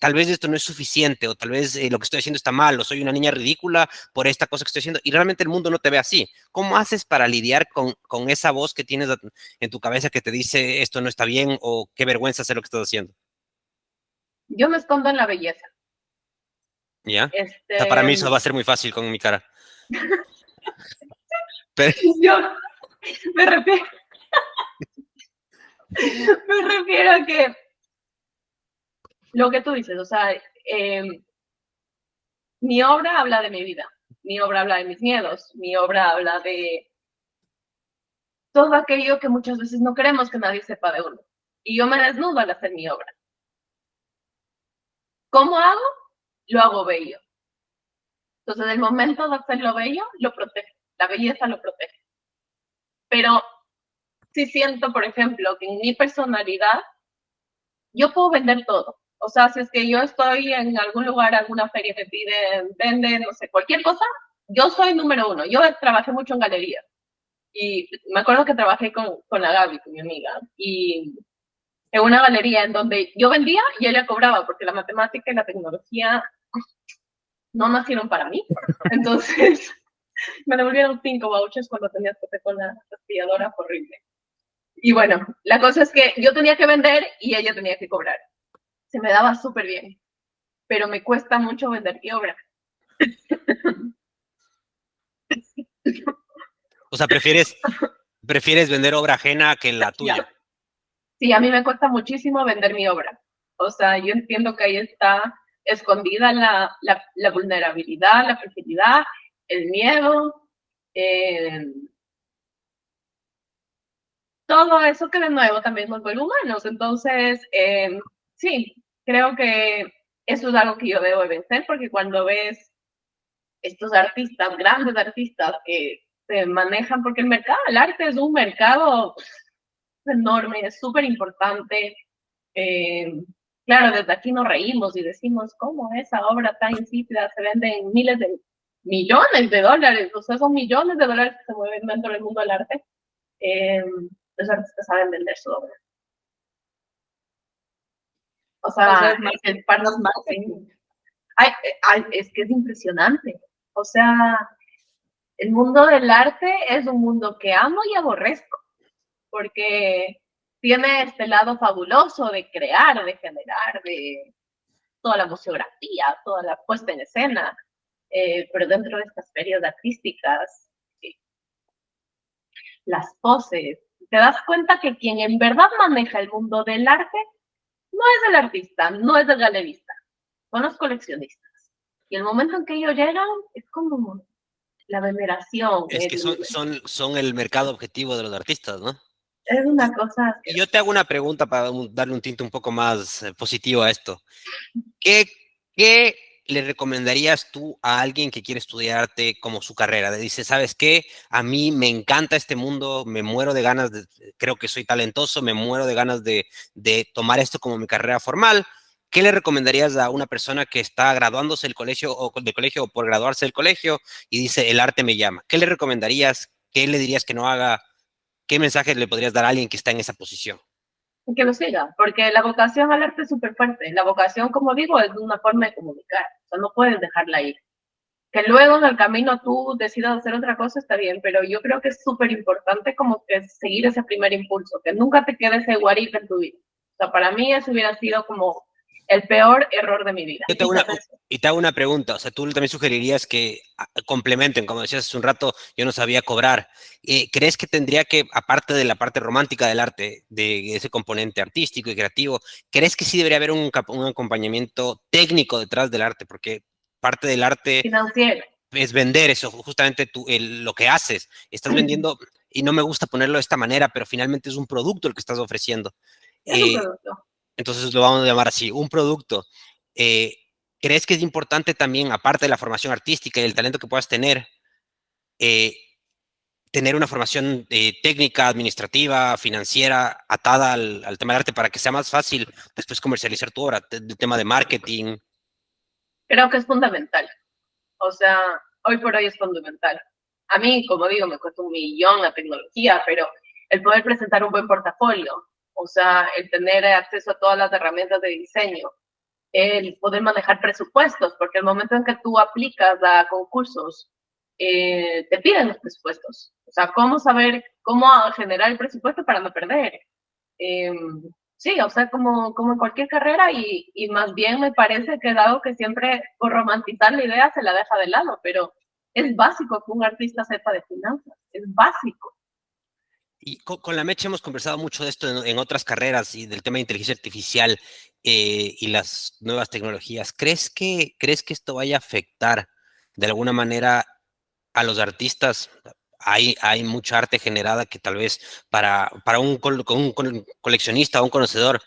tal vez esto no es suficiente o tal vez lo que estoy haciendo está mal o soy una niña ridícula por esta cosa que estoy haciendo y realmente el mundo no te ve así? ¿Cómo haces para lidiar con esa voz que tienes en tu cabeza que te dice esto no está bien o qué vergüenza hacer lo que estás haciendo? Yo me escondo en la belleza. ¿Ya? O sea, para mí eso va a ser muy fácil con mi cara. Pero... Yo me refiero... Me refiero a que lo que tú dices, o sea, mi obra habla de mi vida, mi obra habla de mis miedos, mi obra habla de todo aquello que muchas veces no queremos que nadie sepa de uno. Y yo me desnudo al hacer mi obra. ¿Cómo hago? Lo hago bello. Entonces, el momento de hacerlo bello, lo protege. La belleza lo protege. Pero sí siento, por ejemplo, que en mi personalidad yo puedo vender todo. O sea, si es que yo estoy en algún lugar, alguna feria me piden, venden, no sé, cualquier cosa, yo soy número 1. Yo trabajé mucho en galerías. Y me acuerdo que trabajé con la Gaby, con mi amiga, y en una galería en donde yo vendía y ella cobraba, porque la matemática y la tecnología no nacieron para mí. Entonces, me devolvieron 5 vouchers cuando tenía que hacer con la aspiradora, horrible. Y bueno, la cosa es que yo tenía que vender y ella tenía que cobrar. Se me daba súper bien, pero me cuesta mucho vender mi obra. O sea, prefieres vender obra ajena que la tuya. Sí, a mí me cuesta muchísimo vender mi obra. O sea, yo entiendo que ahí está escondida la vulnerabilidad, la fragilidad, el miedo, todo eso que de nuevo también nos vuelve humanos. Entonces, sí, creo que eso es algo que yo debo vencer, porque cuando ves estos artistas, grandes artistas que se manejan, porque el mercado del arte es un mercado enorme, es súper importante. Claro, desde aquí nos reímos y decimos, ¿cómo esa obra tan insípida se vende en miles de millones de dólares? O sea, son millones de dólares que se mueven dentro del mundo del arte. Los artistas saben vender su obra. O sea, es parte de marketing. Es que es impresionante. O sea, el mundo del arte es un mundo que amo y aborrezco, porque tiene este lado fabuloso de crear, de generar, de toda la museografía, toda la puesta en escena, pero dentro de estas ferias artísticas, las poses, te das cuenta que quien en verdad maneja el mundo del arte no es el artista, no es el galerista, son los coleccionistas. Y el momento en que ellos llegan es como la veneración. Es que son el mercado objetivo de los artistas, ¿no? Es una cosa. Y yo te hago una pregunta para darle un tinte un poco más positivo a esto. ¿Qué le recomendarías tú a alguien que quiere estudiar arte como su carrera? Le dice, ¿sabes qué? A mí me encanta este mundo, me muero de ganas, creo que soy talentoso, me muero de ganas de tomar esto como mi carrera formal. ¿Qué le recomendarías a una persona que está graduándose del colegio o por graduarse del colegio y dice, el arte me llama? ¿Qué le recomendarías? ¿Qué le dirías que no haga? ¿Qué mensaje le podrías dar a alguien que está en esa posición? Que lo siga, porque la vocación al arte es súper fuerte. La vocación, como digo, es una forma de comunicar, o sea, no puedes dejarla ir. Que luego en el camino tú decidas hacer otra cosa está bien, pero yo creo que es súper importante como que seguir ese primer impulso, que nunca te quedes ese guarita en tu vida. O sea, para mí eso hubiera sido como el peor error de mi vida. Yo te hago una pregunta, o sea, tú también sugerirías que complementen, como decías hace un rato, yo no sabía cobrar. ¿Crees que tendría que, aparte de la parte romántica del arte, de ese componente artístico y creativo, crees que sí debería haber un acompañamiento técnico detrás del arte? Porque parte del arte financiero es vender eso, justamente lo que haces. Estás vendiendo, y no me gusta ponerlo de esta manera, pero finalmente es un producto el que estás ofreciendo. Es un producto. Entonces lo vamos a llamar así, un producto. ¿Crees que es importante también, aparte de la formación artística y el talento que puedas tener, tener una formación técnica, administrativa, financiera, atada al tema del arte para que sea más fácil después comercializar tu obra, el tema de marketing? Creo que es fundamental. O sea, hoy por hoy es fundamental. A mí, como digo, me cuesta 1.000.000 la tecnología, pero el poder presentar un buen portafolio, o sea, el tener acceso a todas las herramientas de diseño, el poder manejar presupuestos, porque el momento en que tú aplicas a concursos, te piden los presupuestos. O sea, cómo saber cómo generar el presupuesto para no perder. Sí, o sea, como en cualquier carrera y más bien me parece que es algo que siempre por romantizar la idea se la deja de lado, pero es básico que un artista sepa de finanzas, es básico. Y con la Meche hemos conversado mucho de esto en otras carreras y del tema de inteligencia artificial y las nuevas tecnologías. ¿Crees que esto vaya a afectar de alguna manera a los artistas? Hay mucha arte generada que tal vez para un coleccionista o un conocedor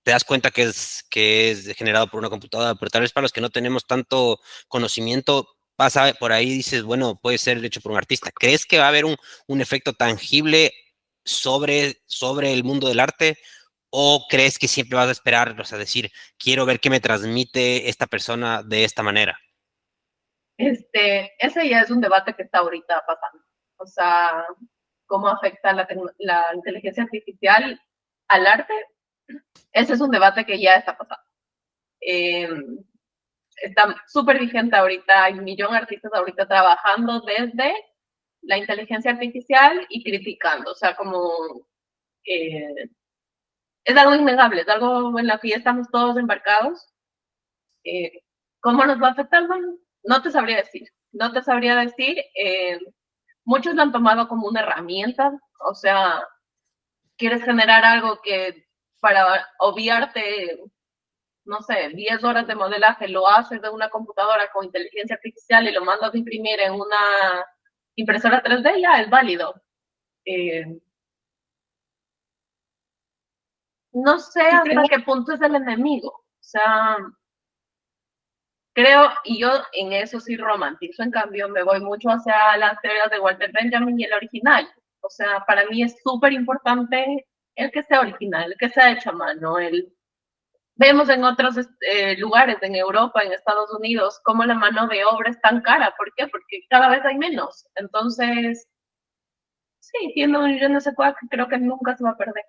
te das cuenta que es generado por una computadora, pero tal vez para los que no tenemos tanto conocimiento, pasa por ahí y dices, bueno, puede ser hecho por un artista. ¿Crees que va a haber un efecto tangible sobre el mundo del arte? ¿O crees que siempre vas a esperar, o sea, decir, quiero ver qué me transmite esta persona de esta manera? Ese ya es un debate que está ahorita pasando. O sea, cómo afecta la inteligencia artificial al arte. Ese es un debate que ya está pasando. Está súper vigente ahorita, hay 1.000.000 de artistas ahorita trabajando desde la inteligencia artificial y criticando, o sea, como es algo innegable, es algo en lo que ya estamos todos embarcados. ¿Cómo nos va a afectar? Bueno, no te sabría decir, no te sabría decir. Muchos lo han tomado como una herramienta, o sea, quieres generar algo que para obviarte no sé, 10 horas de modelaje, lo haces de una computadora con inteligencia artificial y lo mandas a imprimir en una impresora 3D, ya es válido. No sé ¿Tú hasta crees? qué punto es el enemigo. O sea, creo, y yo en eso sí romantizo, en cambio me voy mucho hacia las teorías de Walter Benjamin y el original. O sea, para mí es súper importante el que sea original, el que sea hecho a mano. Vemos en otros lugares, en Europa, en Estados Unidos, cómo la mano de obra es tan cara. ¿Por qué? Porque cada vez hay menos. Entonces, sí, tiene un yo no sé cuál que creo que nunca se va a perder.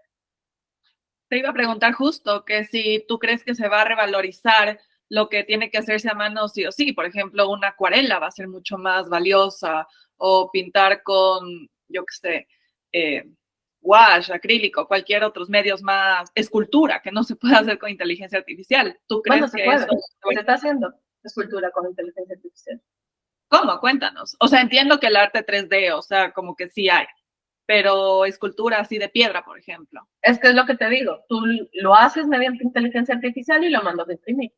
Te iba a preguntar justo que si tú crees que se va a revalorizar lo que tiene que hacerse a mano sí o sí. Por ejemplo, una acuarela va a ser mucho más valiosa o pintar con, yo qué sé, eh, wash, acrílico, cualquier otros medios más, escultura, que no se puede hacer con inteligencia artificial. ¿Tú Bueno, crees se que puede. eso... Se está haciendo escultura con inteligencia artificial. ¿Cómo? Cuéntanos. O sea, entiendo que el arte 3D, o sea, como que sí hay, pero escultura así de piedra, por ejemplo. Es que es lo que te digo, tú lo haces mediante inteligencia artificial y lo mandas a imprimir.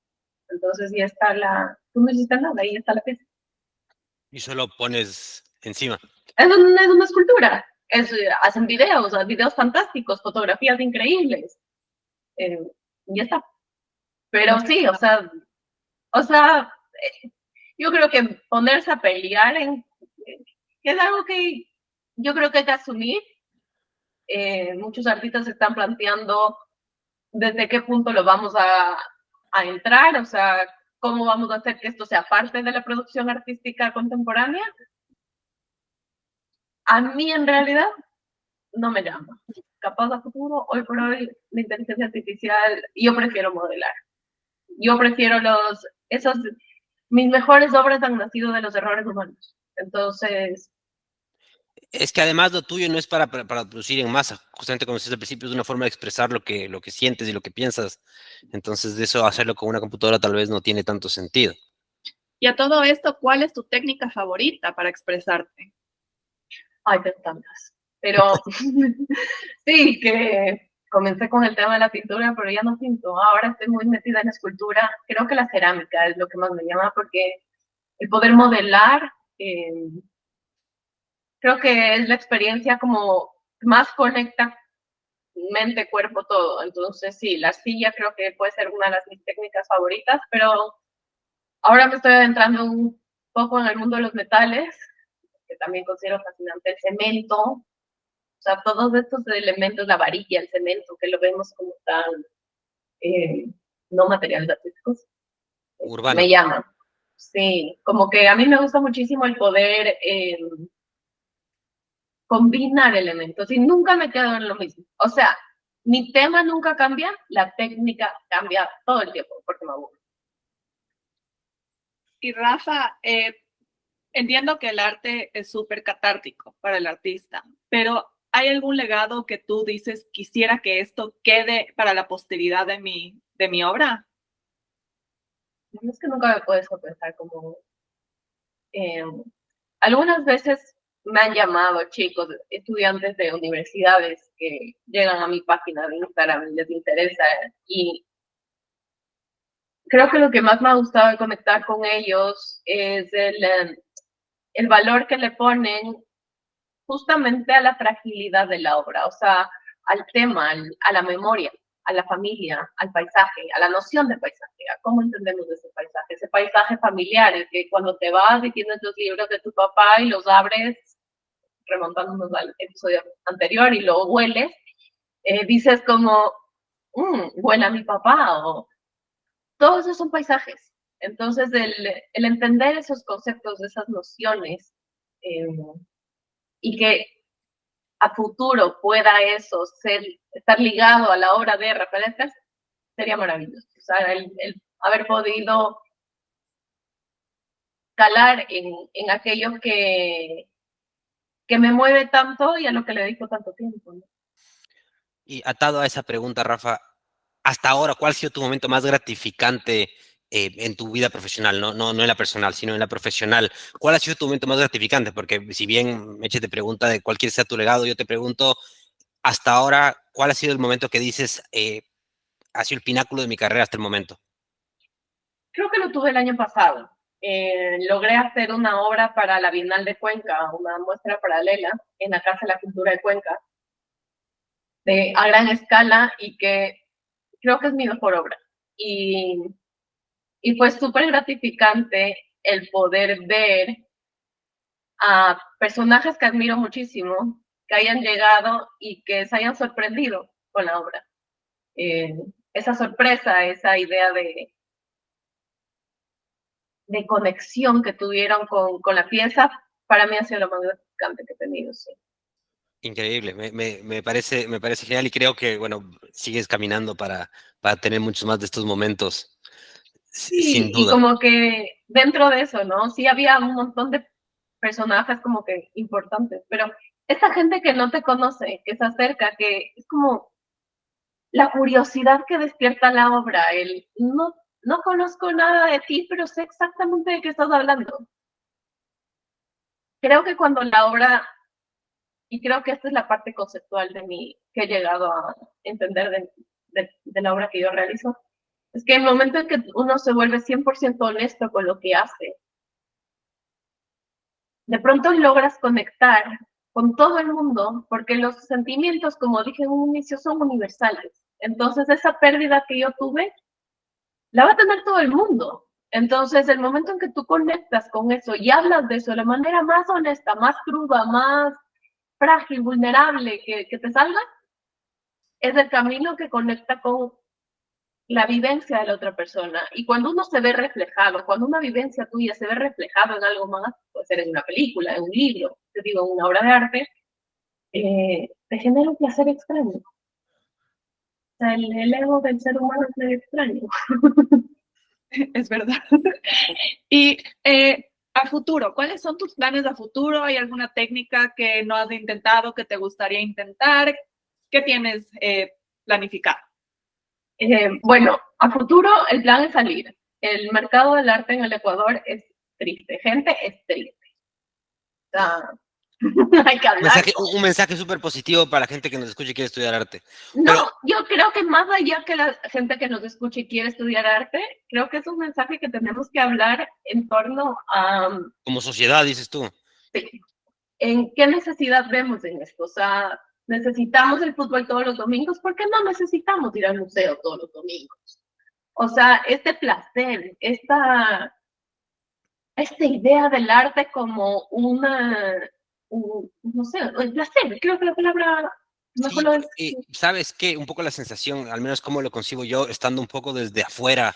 Entonces ya está tú no hiciste nada, ahí está la pieza. Y solo pones encima. Es una escultura, hacen videos fantásticos, fotografías increíbles, eh, y ya está. Pero sí, o sea, yo creo que ponerse a pelear es algo que yo creo que hay que asumir. Muchos artistas se están planteando desde qué punto lo vamos a entrar, o sea, cómo vamos a hacer que esto sea parte de la producción artística contemporánea. A mí en realidad no me llama. Capaz a futuro, hoy por hoy, la inteligencia artificial, yo prefiero modelar. Yo prefiero mis mejores obras han nacido de los errores humanos. Entonces, Es que además lo tuyo no es para producir en masa, justamente como decías al principio, es una forma de expresar lo que sientes y lo que piensas. Entonces, de eso hacerlo con una computadora tal vez no tiene tanto sentido. Y a todo esto, ¿cuál es tu técnica favorita para expresarte? hay tantas. Pero sí, que comencé con el tema de la pintura, pero ya no pinto. Ahora estoy muy metida en la escultura. Creo que la cerámica es lo que más me llama porque el poder modelar, creo que es la experiencia como más conecta mente, cuerpo, todo. Entonces, sí, la arcilla creo que puede ser una de mis técnicas favoritas, pero ahora me estoy adentrando un poco en el mundo de los metales, que también considero fascinante, el cemento, o sea, todos estos elementos, la varilla, el cemento, que lo vemos como tan eh, no materiales artísticos, Urbano. me llama. Sí, como que a mí me gusta muchísimo el poder combinar elementos y nunca me quedo en lo mismo. O sea, mi tema nunca cambia, la técnica cambia todo el tiempo porque me aburro. Y Rafa, entiendo que el arte es súper catártico para el artista, pero ¿hay algún legado que tú dices, quisiera que esto quede para la posteridad de mi obra? Es que nunca me puedes pensar como eh, algunas veces me han llamado chicos, estudiantes de universidades que llegan a mi página de Instagram y les interesa y creo que lo que más me ha gustado de conectar con ellos es el valor que le ponen justamente a la fragilidad de la obra, o sea, al tema, a la memoria, a la familia, al paisaje, a la noción de paisaje, a cómo entendemos ese paisaje familiar, el que cuando te vas y tienes los libros de tu papá y los abres, remontándonos al episodio anterior y lo hueles, dices como, huele a mi papá, o todos esos son paisajes. Entonces, el entender esos conceptos, esas nociones, eh, y que a futuro pueda eso estar ligado a la obra de Rafael Escas, sería maravilloso. O sea, el haber podido calar en aquello que me mueve tanto y a lo que le dedico tanto tiempo, ¿no? Y atado a esa pregunta, Rafa, hasta ahora, ¿cuál ha sido tu momento más gratificante en tu vida profesional? No en la personal, sino en la profesional. ¿Cuál ha sido tu momento más gratificante? Porque si bien Meche te pregunta de cualquier sea tu legado, yo te pregunto, hasta ahora, ¿cuál ha sido el momento que dices, ha sido el pináculo de mi carrera hasta el momento? tuve el año pasado. Logré hacer una obra para la Bienal de Cuenca, una muestra paralela en la Casa de la Cultura de Cuenca, a gran escala, y que creo que es mi mejor obra. Y fue súper gratificante el poder ver a personajes que admiro muchísimo, que hayan llegado y que se hayan sorprendido con la obra. Esa sorpresa, esa idea de conexión que tuvieron con la pieza, para mí ha sido lo más gratificante que he tenido, sí. Increíble, me parece genial y creo que, bueno, sigues caminando para tener muchos más de estos momentos, sin Sí, y duda. como que dentro de eso, ¿no? Sí había un montón de personajes como que importantes, pero esta gente que no te conoce, que se acerca, que es como la curiosidad que despierta la obra, el no conozco nada de ti, pero sé exactamente de qué estás hablando. Creo que cuando la obra, y creo que esta es la parte conceptual de mí que he llegado a entender de la obra que yo realizo, es que el momento en que uno se vuelve 100% honesto con lo que hace, de pronto logras conectar con todo el mundo, porque los sentimientos, como dije en un inicio, son universales. Entonces, esa pérdida que yo tuve, la va a tener todo el mundo. Entonces, el momento en que tú conectas con eso y hablas de eso de la manera más honesta, más cruda, más frágil, vulnerable que te salga, es el camino que conecta con la vivencia de la otra persona. Y cuando uno se ve reflejado, cuando una vivencia tuya se ve reflejado en algo más, puede ser en una película, en un libro, te digo, en una obra de arte, te genera un placer extraño. O sea, el ego del ser humano es medio extraño. Es verdad. Y a futuro, ¿cuáles son tus planes a futuro? ¿Hay alguna técnica que no has intentado, que te gustaría intentar? ¿Qué tienes planificado? Bueno, a futuro el plan es salir. El mercado del arte en el Ecuador es triste. Gente, es triste. O sea, hay que hablar. Un mensaje súper positivo para la gente que nos escuche y quiere estudiar arte. No, Pero yo creo que más allá que la gente que nos escuche y quiere estudiar arte, creo que es un mensaje que tenemos que hablar en torno a como sociedad, dices tú. en qué necesidad vemos en esto. O sea, necesitamos el fútbol todos los domingos, ¿por qué no necesitamos ir al museo todos los domingos? O sea, este placer, esta idea del arte como no sé, el placer, creo que la palabra mejor Sí, lo pero, es. ¿sabes qué? Un poco la sensación, al menos como lo concibo yo, estando un poco desde afuera,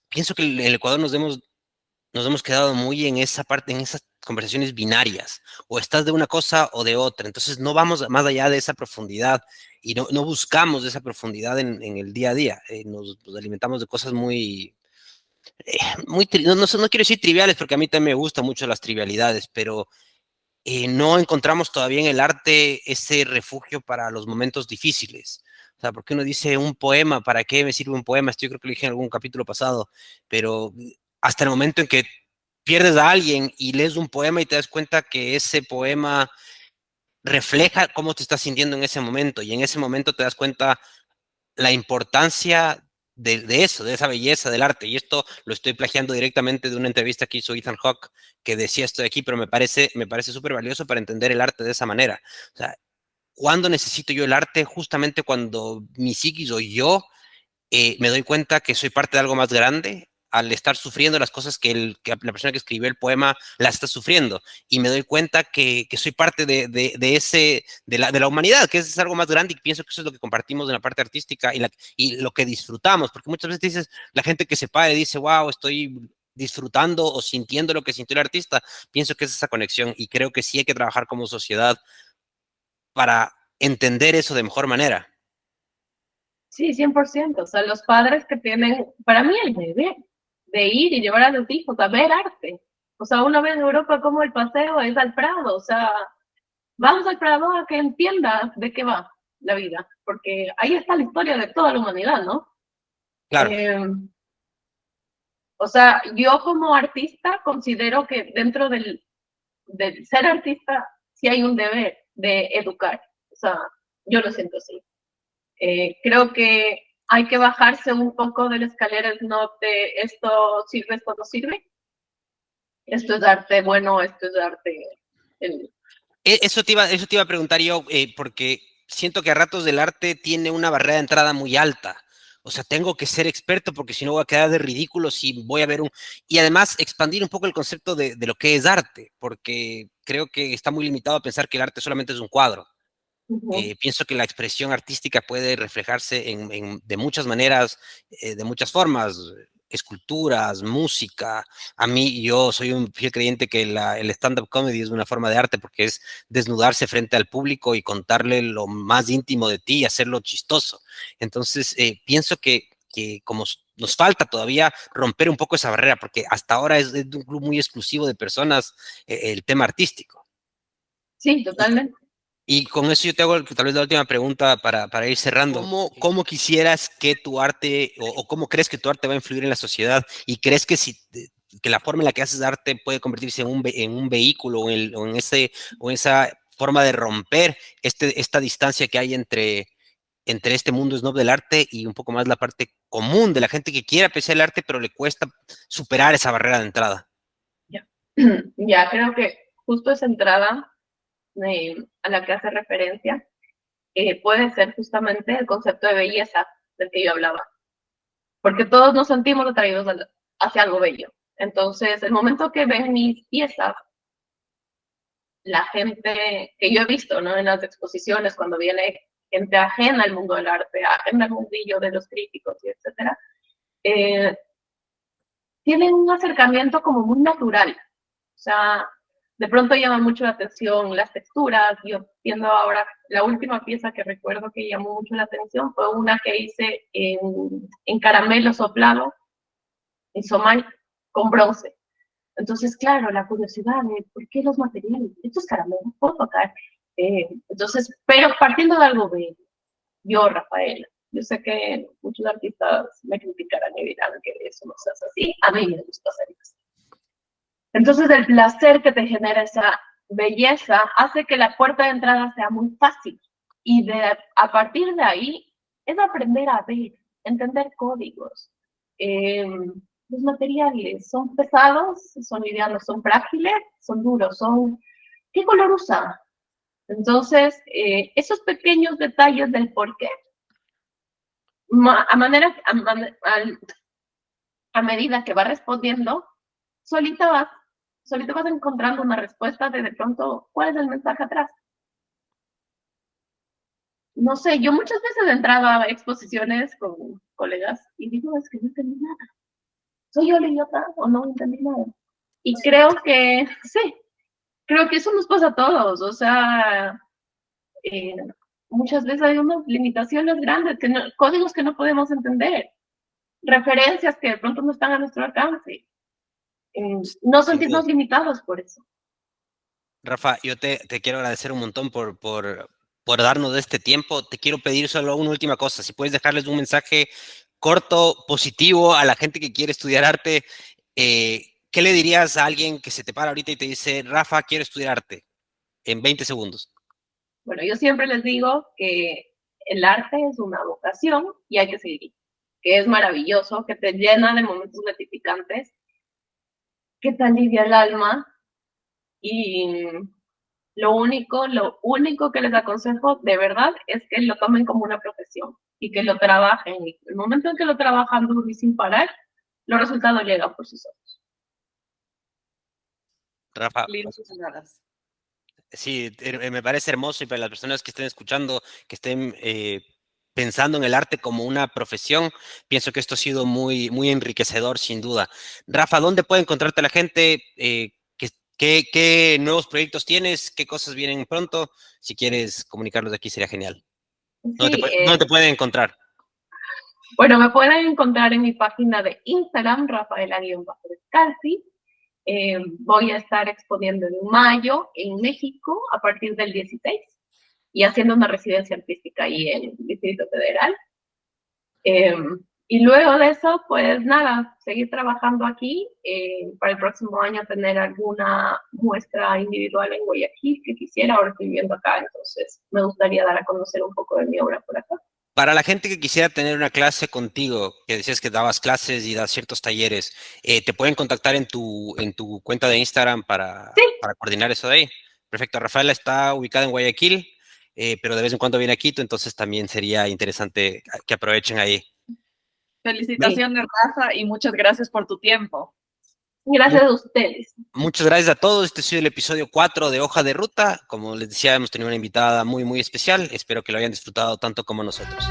pienso que en el Ecuador nos hemos quedado muy en esa parte, en esas conversaciones binarias, o estás de una cosa o de otra, entonces no vamos más allá de esa profundidad y no buscamos esa profundidad en el día a día, nos alimentamos de cosas eh, no quiero decir triviales, porque a mí también me gustan mucho las trivialidades, pero no encontramos todavía en el arte ese refugio para los momentos difíciles. O sea, porque uno dice un poema, ¿para qué me sirve un poema? Esto yo creo que lo dije en algún capítulo pasado, pero hasta el momento en que pierdes a alguien y lees un poema y te das cuenta que ese poema refleja cómo te estás sintiendo en ese momento y en ese momento te das cuenta la importancia de eso, de esa belleza del arte. Y esto lo estoy plagiando directamente de una entrevista que hizo Ethan Hawke, que decía esto de aquí, pero me parece súper valioso para entender el arte de esa manera. O sea, ¿cuándo necesito yo el arte? Justamente cuando mi psiquis o yo me doy cuenta que soy parte de algo más grande al estar sufriendo las cosas que la persona que escribió el poema las está sufriendo. Y me doy cuenta que soy parte de la humanidad, que es algo más grande y pienso que eso es lo que compartimos en la parte artística y lo que disfrutamos. Porque muchas veces dices, la gente que se para y dice, wow, estoy disfrutando o sintiendo lo que sintió el artista, pienso que es esa conexión y creo que sí hay que trabajar como sociedad para entender eso de mejor manera. Sí, 100%. O sea, los padres que tienen, para mí el deber de ir y llevar a los hijos a ver arte. O sea, uno ve en Europa como el paseo es al Prado. O sea, vamos al Prado a que entiendas de qué va la vida, porque ahí está la historia de toda la humanidad, ¿no? Claro. O sea, yo como artista considero que dentro del ser artista sí hay un deber de educar. O sea, yo lo siento así. Creo que hay que bajarse un poco de la escalera snob de esto sirve, esto no sirve. Esto es arte bueno, esto es arte. Eso te iba a preguntar yo, porque siento que a ratos del arte tiene una barrera de entrada muy alta. O sea, tengo que ser experto porque si no voy a quedar de ridículo si voy a ver un... Y además expandir un poco el concepto de lo que es arte, porque creo que está muy limitado a pensar que el arte solamente es un cuadro. Pienso que la expresión artística puede reflejarse de muchas maneras, de muchas formas, esculturas, música. A mí, yo soy un fiel creyente que el stand-up comedy es una forma de arte porque es desnudarse frente al público y contarle lo más íntimo de ti y hacerlo chistoso. Entonces, pienso que como nos falta todavía romper un poco esa barrera, porque hasta ahora es de un club muy exclusivo de personas el tema artístico. Sí, totalmente. Y con eso yo te hago tal vez la última pregunta para ir cerrando. ¿Cómo quisieras que tu arte o cómo crees que tu arte va a influir en la sociedad? ¿Y crees que, que la forma en la que haces arte puede convertirse en un vehículo o en esa forma de romper esta distancia que hay entre este mundo snob del arte y un poco más la parte común de la gente que quiere apreciar el arte, pero le cuesta superar esa barrera de entrada? Ya, creo que justo esa entrada a la que hace referencia puede ser justamente el concepto de belleza del que yo hablaba, porque todos nos sentimos atraídos hacia algo bello. Entonces, el momento que ven mis piezas, la gente que yo he visto, ¿no? En las exposiciones, cuando viene gente ajena al mundo del arte, ajena al mundillo de los críticos y etcétera, tienen un acercamiento como muy natural. O sea, de pronto llama mucho la atención las texturas. Yo viendo ahora, la última pieza que recuerdo que llamó mucho la atención fue una que hice en caramelo soplado, en somal, con bronce. Entonces, claro, la curiosidad de por qué los materiales, estos caramelos, puedo tocar. Entonces, pero partiendo de algo bello, yo, Rafaela, yo sé que muchos artistas me criticarán y dirán que eso no se hace así, a mí me gusta hacer así. Entonces, el placer que te genera esa belleza hace que la puerta de entrada sea muy fácil. Y a partir de ahí es aprender a ver, entender códigos. Los materiales son pesados, son livianos, son frágiles, son duros, son... ¿Qué color usa? Entonces, esos pequeños detalles del porqué, a medida que va respondiendo, solito vas encontrando una respuesta de pronto, ¿cuál es el mensaje atrás? No sé, yo muchas veces entraba a exposiciones con colegas y digo, es que no entendí nada. ¿Soy yo la idiota o no entendí nada? Y creo que, sí, creo que eso nos pasa a todos. O sea, muchas veces hay unas limitaciones grandes, códigos que no podemos entender, referencias que de pronto no están a nuestro alcance. No sentirnos limitados por eso. Rafa, yo te quiero agradecer un montón por darnos de este tiempo. Te quiero pedir solo una última cosa. Si puedes dejarles un mensaje corto, positivo a la gente que quiere estudiar arte, ¿qué le dirías a alguien que se te para ahorita y te dice, Rafa, quiero estudiar arte? En 20 segundos. Bueno, yo siempre les digo que el arte es una vocación y hay que seguir, que es maravilloso, que te llena de momentos gratificantes, que te alivia el alma y lo único que les aconsejo de verdad es que lo tomen como una profesión y que lo trabajen. Y el momento en que lo trabajan duro y sin parar, los resultados llegan por sí solos. Rafa. Lindas palabras. Sí, me parece hermoso y para las personas que estén escuchando, que estén pensando en el arte como una profesión, pienso que esto ha sido muy, muy enriquecedor, sin duda. Rafa, ¿dónde puede encontrarte la gente? ¿Qué nuevos proyectos tienes? ¿Qué cosas vienen pronto? Si quieres comunicarlos de aquí sería genial. Sí, ¿Dónde te pueden encontrar? Bueno, me pueden encontrar en mi página de Instagram, Rafaela-Descalzi. Voy a estar exponiendo en mayo en México a partir del 16 y haciendo una residencia artística ahí en el Distrito Federal. Y luego de eso, pues nada, seguir trabajando aquí para el próximo año tener alguna muestra individual en Guayaquil que quisiera. Ahora estoy viviendo acá, entonces me gustaría dar a conocer un poco de mi obra por acá. Para la gente que quisiera tener una clase contigo, que decías que dabas clases y das ciertos talleres, ¿te pueden contactar en tu cuenta de Instagram Sí, para coordinar eso de ahí? Perfecto. Rafaela está ubicada en Guayaquil, pero de vez en cuando viene a Quito, entonces también sería interesante que aprovechen ahí. sí. Felicitaciones, Rafa, y muchas gracias por tu tiempo. Gracias a ustedes. Muchas gracias a todos. Este ha sido el episodio 4 de Hoja de Ruta. Como les decía, hemos tenido una invitada muy, muy especial. Espero que lo hayan disfrutado tanto como nosotros.